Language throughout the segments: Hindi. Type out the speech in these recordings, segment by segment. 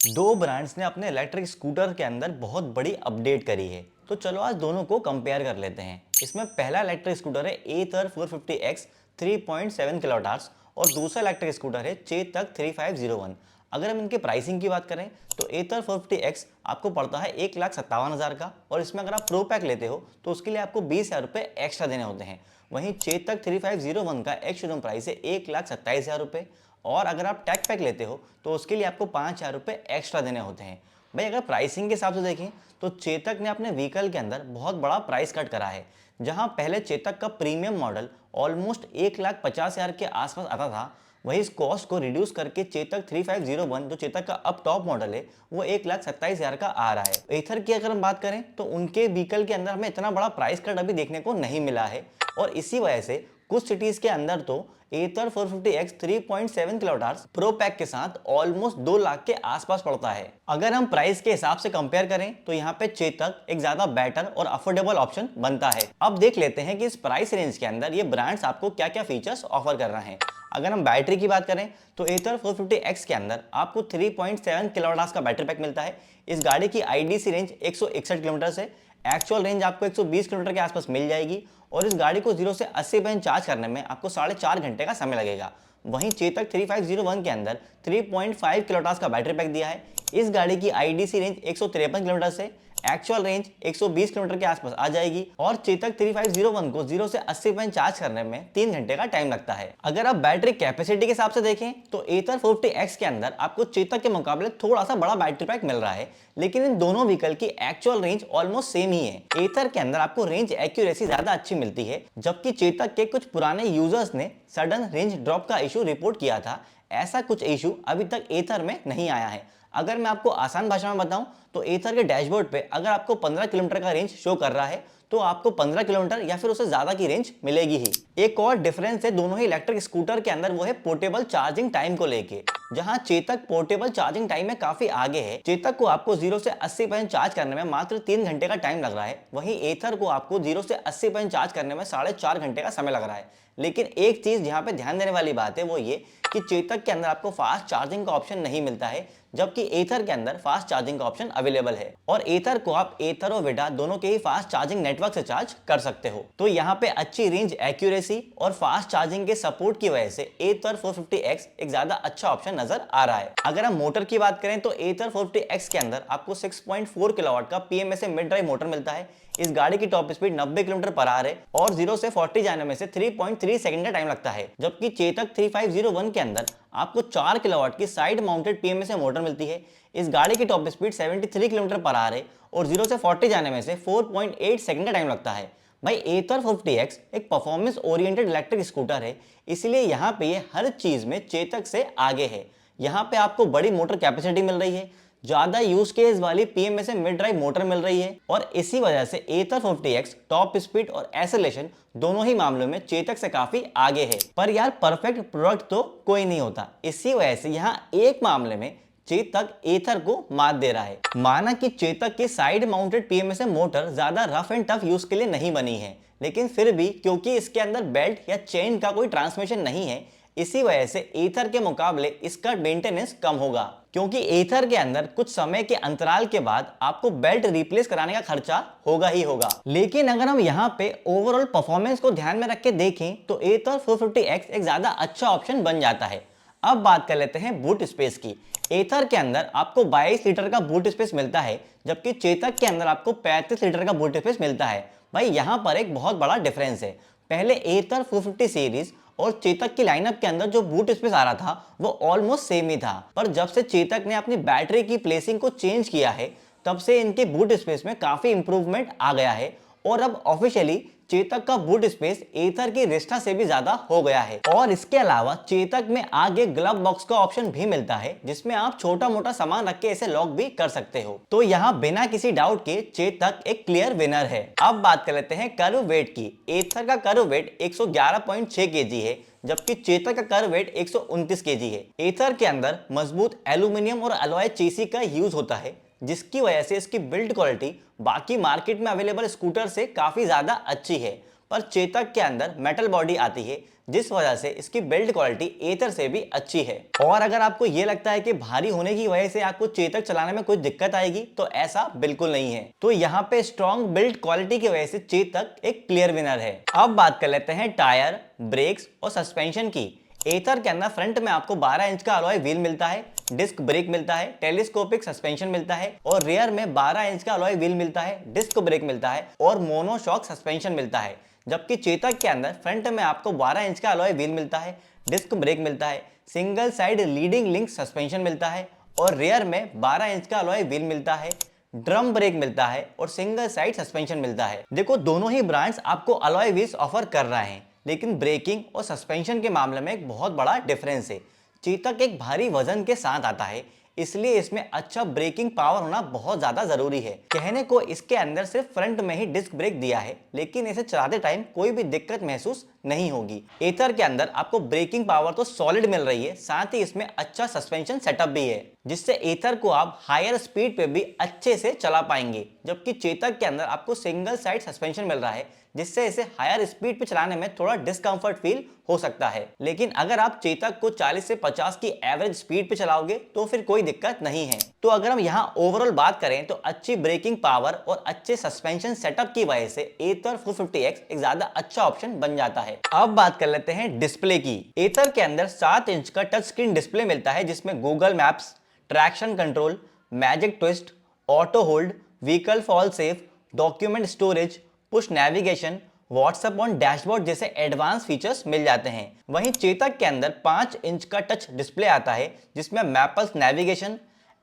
दो ब्रांड्स ने अपने इलेक्ट्रिक स्कूटर के अंदर बहुत बड़ी अपडेट करी है। तो चलो आज दोनों को कंपेयर कर लेते हैं। इसमें पहला इलेक्ट्रिक स्कूटर है एथर 450X 3.7 किलोवाट आवर्स और दूसरा इलेक्ट्रिक स्कूटर है चेतक 3501। अगर हम इनके प्राइसिंग की बात करें तो एथर 450X आपको पड़ता है 1,57,000 का, और इसमें अगर आप प्रो पैक लेते हो तो उसके लिए आपको 20,000 रुपये एक्स्ट्रा देने होते हैं। वहीं चेतक 3501 का एक शोरूम प्राइस है 1,27,000 रुपये, और अगर आप टैग पैक लेते हो तो उसके लिए आपको 5,000 रुपये एक्स्ट्रा देने होते हैं। भाई अगर प्राइसिंग के हिसाब से देखें तो चेतक ने अपने व्हीकल के अंदर बहुत बड़ा प्राइस कट करा है। जहां पहले चेतक का प्रीमियम मॉडल ऑलमोस्ट 1,50,000 के आसपास आता था, वही इस कॉस्ट को रिड्यूस करके चेतक 3501 जो चेतक का अब टॉप मॉडल है वो 1,27,000 का आ रहा है। एथर की अगर हम बात करें तो उनके व्हीकल के अंदर हमें इतना बड़ा प्राइस कट अभी देखने को नहीं मिला है, और इसी वजह से कुछ सिटीज के अंदर तो एथर 450X 3.7 kilowatt hours pro pack के साथ ऑलमोस्ट 2 लाख के आसपास पड़ता है। अगर हम प्राइस के हिसाब से कंपेयर करें तो यहाँ पे चेतक एक ज्यादा बेटर और अफोर्डेबल ऑप्शन बनता है। अब देख लेते हैं कि इस प्राइस रेंज के अंदर ये ब्रांड्स आपको क्या क्या फीचर्स ऑफर कर रहे हैं। अगर हम बैटरी की बात करें तो एथर 450X के अंदर आपको 3.7 किलोवाट आवर्स का बैटरी पैक मिलता है। इस गाड़ी की आईडीसी रेंज 161 किलोमीटर से एक्चुअल रेंज आपको 120 किलोमीटर के आसपास मिल जाएगी, और इस गाड़ी को 0 से 80% चार्ज करने में आपको 4.5 घंटे का समय लगेगा। वहीं चेतक 3501 के अंदर 3.5 किलोवाट आवर्स का बैटरी पैक दिया है। इस गाड़ी की आईडीसी रेंज 153 किलोमीटर से एक्चुअल रेंज 120 किलोमीटर के आसपास आ जाएगी, और चेतक 3501 को 0 से 80% चार्ज करने में 3 घंटे का टाइम लगता है। अगर आप बैटरी कैपेसिटी के हिसाब से देखें तो एथर 450X के अंदर आपको चेतक के मुकाबले थोड़ा सा बड़ा बैटरी पैक मिल रहा है, लेकिन इन दोनों व्हीकल की एक्चुअल रेंज ऑलमोस्ट सेम ही है। एथर के अंदर आपको रेंज एक्यूरेसी ज्यादा अच्छी मिलती है, जबकि चेतक के कुछ पुराने यूजर्स ने सडन रेंज ड्रॉप का इशू रिपोर्ट किया था। ऐसा कुछ इशू अभी तक एथर में नहीं आया है। अगर मैं आपको आसान भाषा में बताऊं तो एथर के डैशबोर्ड पे अगर आपको 15 किलोमीटर का रेंज शो कर रहा है तो आपको 15 किलोमीटर या फिर उससे ज्यादा की रेंज मिलेगी ही। एक और डिफरेंस है दोनों ही इलेक्ट्रिक स्कूटर के अंदर, वो है पोर्टेबल चार्जिंग टाइम को लेके। जहां चेतक पोर्टेबल चार्जिंग टाइम में काफी आगे है, चेतक को आपको 0 से 80% चार्ज करने में मात्र 3 घंटे का टाइम लग रहा है, वहीं एथर को आपको 0 से 80% चार्ज करने में 4.5 घंटे का समय लग रहा है। लेकिन एक चीज यहाँ पे ध्यान देने वाली बात है वो ये कि चेतक के अंदर आपको फास्ट चार्जिंग का ऑप्शन नहीं मिलता है, जबकि एथर के अंदर फास्ट चार्जिंग का ऑप्शन अवेलेबल है, और एथर को आप एथर और विडा दोनों के ही फास्ट चार्जिंग नेटवर्क से चार्ज कर सकते हो। तो यहाँ पे अच्छी रेंज एक्यूरेसी और फास्ट चार्जिंग के सपोर्ट की वजह से एथर 450X एक ज्यादा अच्छा ऑप्शन नजर आ रहा है। अगर हम मोटर की बात करें तो एथर 450X के अंदर आपको 6.4 किलोवाट का PMSA मिड ड्राइव मोटर मिलता है। इस गाड़ी की top speed 90 kilometre per hour है, और 0 से 40 जाने में से 3.3 सेकंड का टाइम लगता है। जबकि चेतक 3501 के अंदर आपको 4 किलोवाट की साइड माउंटेड PMSA मोटर मिलती है। इस गाड़ी की top speed 73 kilometre per hour है, और 0 से 40 जाने में से 4.8 सेकंड का टाइम लगता है। भाई एथर 450X एक परफॉर्मेंस ओरिएंटेड इलेक्ट्रिक स्कूटर है, इसलिए यहाँ पे ये हर चीज में चेतक से आगे है। यहाँ पे आपको बड़ी मोटर कैपेसिटी मिल रही है, ज्यादा यूज केस वाली PMSA मिड ड्राइव मोटर मिल रही है, और इसी वजह से एथर 450X टॉप स्पीड और एक्सेलरेशन दोनों ही मामलों में चेतक से काफी आगे है। पर यार परफेक्ट प्रोडक्ट तो कोई नहीं होता, इसी वजह से यहाँ एक मामले में चेतक एथर को मात दे रहा है। माना कि चेतक की साइड माउंटेड PMSA मोटर ज्यादा रफ एंड टफ यूज के लिए नहीं बनी है, लेकिन फिर भी क्योंकि इसके अंदर बेल्ट या चेन का कोई ट्रांसमिशन नहीं है, इसी वजह से एथर के मुकाबले इसका मेंटेनेंस कम होगा, क्योंकि एथर के अंदर कुछ समय के अंतराल के बाद आपको बेल्ट रिप्लेस कराने का खर्चा होगा ही होगा। लेकिन अगर हम यहाँ पे ओवरऑल परफॉर्मेंस को ध्यान में रख के देखें तो एथर 450X एक ज्यादा अच्छा ऑप्शन बन जाता है। अब बात कर लेते हैं बूट स्पेस की। एथर के अंदर आपको 22 लीटर का बूट स्पेस मिलता है, जबकि चेतक के अंदर आपको 35 लीटर का बूट स्पेस मिलता है। भाई यहाँ पर एक बहुत बड़ा डिफरेंस है। पहले एथर 450 सीरीज और चेतक की लाइनअप के अंदर जो बूट स्पेस आ रहा था वो ऑलमोस्ट सेम ही था, पर जब से चेतक ने अपनी बैटरी की प्लेसिंग को चेंज किया है तब से इनके बूट स्पेस में काफी इंप्रूवमेंट आ गया है, और अब ऑफिशियली चेतक का बूट स्पेस एथर की रिस्टा से भी ज्यादा हो गया है। और इसके अलावा चेतक में आगे ग्लव बॉक्स का ऑप्शन भी मिलता है, जिसमें आप छोटा मोटा सामान रख के इसे लॉक भी कर सकते हो। तो यहाँ बिना किसी डाउट के चेतक एक क्लियर विनर है। अब बात कर लेते हैं कर्व वेट की। एथर का कर्व वेट 111.6 kg है, जबकि चेतक का कर्व वेट 129 kg है। एथर के अंदर मजबूत एल्यूमिनियम और अलॉय चेसी का यूज होता है, जिसकी वजह से इसकी बिल्ड क्वालिटी बाकी मार्केट में अवेलेबल स्कूटर से काफी ज्यादा अच्छी है। पर चेतक के अंदर मेटल बॉडी आती है, जिस वजह से इसकी बिल्ड क्वालिटी एथर से भी अच्छी है। और अगर आपको ये लगता है कि भारी होने की वजह से आपको चेतक चलाने में कोई दिक्कत आएगी, तो ऐसा बिल्कुल नहीं है। तो यहाँ पे स्ट्रॉन्ग बिल्ड क्वालिटी की वजह से चेतक एक क्लियर विनर है। अब बात कर लेते हैं टायर, ब्रेक्स और सस्पेंशन की। एथर के अंदर फ्रंट में आपको 12 इंच का अलॉय व्हील मिलता है, डिस्क ब्रेक मिलता है, टेलीस्कोपिक सस्पेंशन मिलता है और रियर में 12 इंच का अलॉय व्हील मिलता है, डिस्क ब्रेक मिलता है और मोनोशॉक सस्पेंशन मिलता है। जबकि चेतक के अंदर फ्रंट में आपको 12 इंच का अलॉय व्हील मिलता है, डिस्क ब्रेक मिलता है, single side leading link suspension मिलता है और रियर में 12 इंच का अलॉय व्हील मिलता है, ड्रम ब्रेक मिलता है और सिंगल साइड सस्पेंशन मिलता है। देखो, दोनों ही ब्रांड्स आपको अलॉय व्हील्स ऑफर कर रहे हैं, लेकिन ब्रेकिंग और सस्पेंशन के मामले में एक बहुत बड़ा डिफरेंस है। चेतक एक भारी वजन के साथ आता है, इसलिए इसमें अच्छा ब्रेकिंग पावर होना बहुत ज्यादा जरूरी है। कहने को इसके अंदर सिर्फ फ्रंट में ही डिस्क ब्रेक दिया है, लेकिन इसे चलाते टाइम कोई भी दिक्कत महसूस नहीं होगी। एथर के अंदर आपको ब्रेकिंग पावर तो सॉलिड मिल रही है, साथ ही इसमें अच्छा सस्पेंशन सेटअप भी है, जिससे एथर को आप हायर स्पीड पे भी अच्छे से चला पाएंगे। जबकि चेतक के अंदर आपको सिंगल साइड सस्पेंशन मिल रहा है, जिससे इसे हायर स्पीड पे चलाने में थोड़ा डिस्कंफर्ट फील हो सकता है। लेकिन अगर आप चेतक को 40 से 50 की एवरेज स्पीड पे चलाओगे तो फिर कोई दिक्कत नहीं है। तो अगर हम यहाँ ओवरऑल बात करें तो अच्छी ब्रेकिंग पावर और अच्छे सस्पेंशन सेटअप की वजह से एथर 450X एक ज्यादा अच्छा ऑप्शन बन जाता है। अब बात कर लेते हैं डिस्प्ले की। एथर के अंदर 7 इंच का टच स्क्रीन डिस्प्ले मिलता है, जिसमें Google maps, traction control, magic twist, auto hold, vehicle fall safe, document storage, push navigation, WhatsApp on dashboard जैसे एडवांस फीचर्स मिल जाते हैं। वहीं चेतक के अंदर 5 इंच का टच डिस्प्ले आता है, जिसमें Mappls navigation,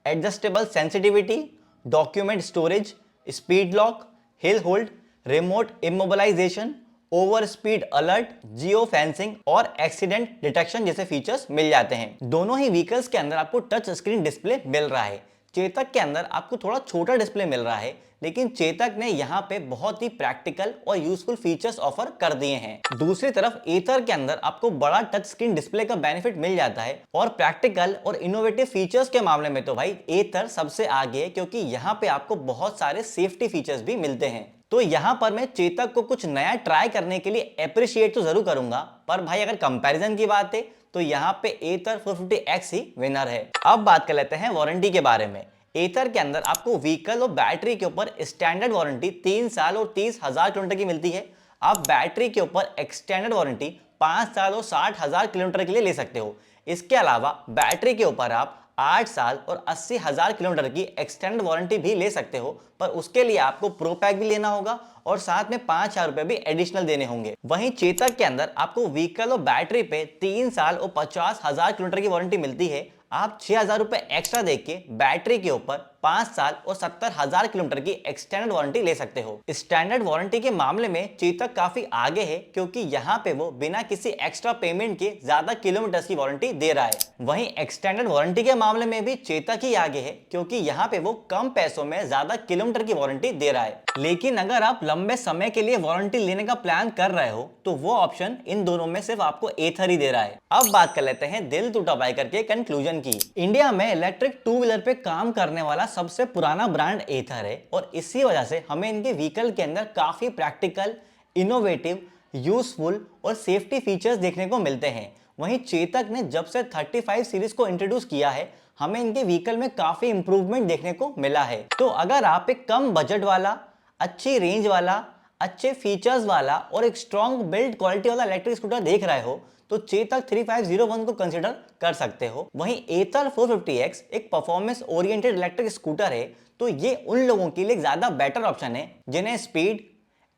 adjustable sensitivity, document storage, speed lock, hill hold, remote immobilisation, over speed alert, geo fencing और एक्सीडेंट डिटेक्शन जैसे फीचर्स मिल जाते हैं। दोनों ही व्हीकल्स के अंदर आपको टच स्क्रीन डिस्प्ले मिल रहा है। चेतक के अंदर आपको थोड़ा छोटा डिस्प्ले मिल रहा है, लेकिन चेतक ने यहाँ पे बहुत ही प्रैक्टिकल और यूजफुल फीचर्स ऑफर कर दिए हैं। दूसरी तरफ एथर के अंदर आपको बड़ा टच स्क्रीन डिस्प्ले का बेनिफिट मिल जाता है और प्रैक्टिकल और इनोवेटिव फीचर्स के मामले में तो भाई एथर सबसे आगे है, क्योंकि यहाँ पे आपको बहुत सारे सेफ्टी फीचर्स भी मिलते हैं। तो यहाँ पर मैं चेतक को कुछ नया ट्राई करने के लिए अप्रिशिएट तो जरूर करूंगा, पर भाई अगर कंपैरिजन की बात है तो यहाँ पे एथर 450X ही विनर है। अब बात कर लेते हैं वारंटी के बारे में। एथर के अंदर आपको व्हीकल और बैटरी के ऊपर स्टैंडर्ड वारंटी 3 साल और 30,000 किलोमीटर की मिलती है। आप बैटरी के ऊपर एक्सटेंडेड वारंटी 5 साल और 60,000 किलोमीटर के लिए ले सकते हो। इसके अलावा बैटरी के ऊपर आप 8 साल और 80,000 किलोमीटर की एक्सटेंडेड वारंटी भी ले सकते हो, पर उसके लिए आपको प्रो पैक भी लेना होगा और साथ में 5,000 रुपए भी एडिशनल देने होंगे। वहीं चेतक के अंदर आपको व्हीकल और बैटरी पे 3 साल और 50,000 किलोमीटर की वारंटी मिलती है। आप 6,000 रुपए एक्स्ट्रा देके बैटरी के ऊपर 5 साल और 70,000 किलोमीटर की एक्सटेंडेड वारंटी ले सकते हो। स्टैंडर्ड वारंटी के मामले में चेतक काफी आगे है, क्योंकि यहाँ पे वो बिना किसी एक्स्ट्रा पेमेंट के ज्यादा किलोमीटर की वारंटी दे रहा है। वहीं एक्सटेंडेड वारंटी के मामले में भी चेतक ही आगे है, क्योंकि यहाँ पे वो कम पैसों में ज्यादा किलोमीटर की वारंटी दे रहा है। लेकिन अगर आप लंबे समय के लिए वारंटी लेने का प्लान कर रहे हो तो वो ऑप्शन इन दोनों में सिर्फ आपको एथर ही दे रहा है। अब बात कर लेते हैं दिल टूटा बाइकर के कंक्लूजन की। इंडिया में इलेक्ट्रिक टू व्हीलर पे काम करने वाला सबसे पुराना ब्रांड एथर है और इसी वजह से हमें इनके व्हीकल के अंदर काफी प्रैक्टिकल, इनोवेटिव, यूजफुल और सेफ्टी फीचर्स देखने को मिलते हैं। वहीं चेतक ने जब से 35 सीरीज को इंट्रोड्यूस किया है, हमें इनके व्हीकल में काफी इंप्रूवमेंट देखने को मिला है। तो अगर आप एक कम बजट वाला, अच्छी रेंज वाला, अच्छे फीचर्स वाला और एक स्ट्रॉन्ग बिल्ड क्वालिटी वाला इलेक्ट्रिक स्कूटर देख रहे हो तो चेतक 3501 को कंसीडर कर सकते हो। वहीं एथर 450X एक परफॉर्मेंस ओरिएंटेड इलेक्ट्रिक स्कूटर है, तो ये उन लोगों के लिए ज्यादा बेटर ऑप्शन है जिन्हें स्पीड,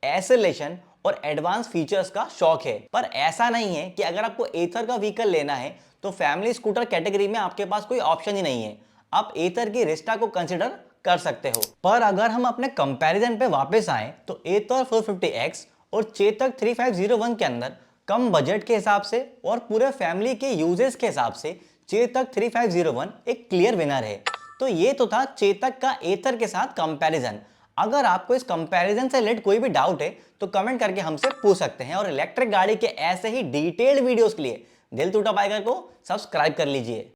एक्सेलरेशन और एडवांस फीचर्स का शौक है। पर ऐसा नहीं है कि अगर आपको एथर का व्हीकल लेना है तो फैमिली स्कूटर कैटेगरी में आपके पास कोई ऑप्शन ही नहीं है। आप एथर की रिस्टा को कंसीडर कर सकते हो। पर अगर हम अपने कंपैरिजन पे वापस आए तो एथर 450X और चेतक 3501 के अंदर कम बजट के हिसाब से और पूरे फैमिली के यूजेस के हिसाब से चेतक 3501 एक क्लियर विनर है। तो ये तो था चेतक का एथर के साथ कंपैरिजन। अगर आपको इस कंपैरिजन से रिलेटेड कोई भी डाउट है तो कमेंट करके हमसे पूछ सकते हैं और इलेक्ट्रिक गाड़ी के ऐसे ही डिटेल्ड वीडियोस के लिए दिल टूटा बाइकर को सब्सक्राइब कर लीजिए।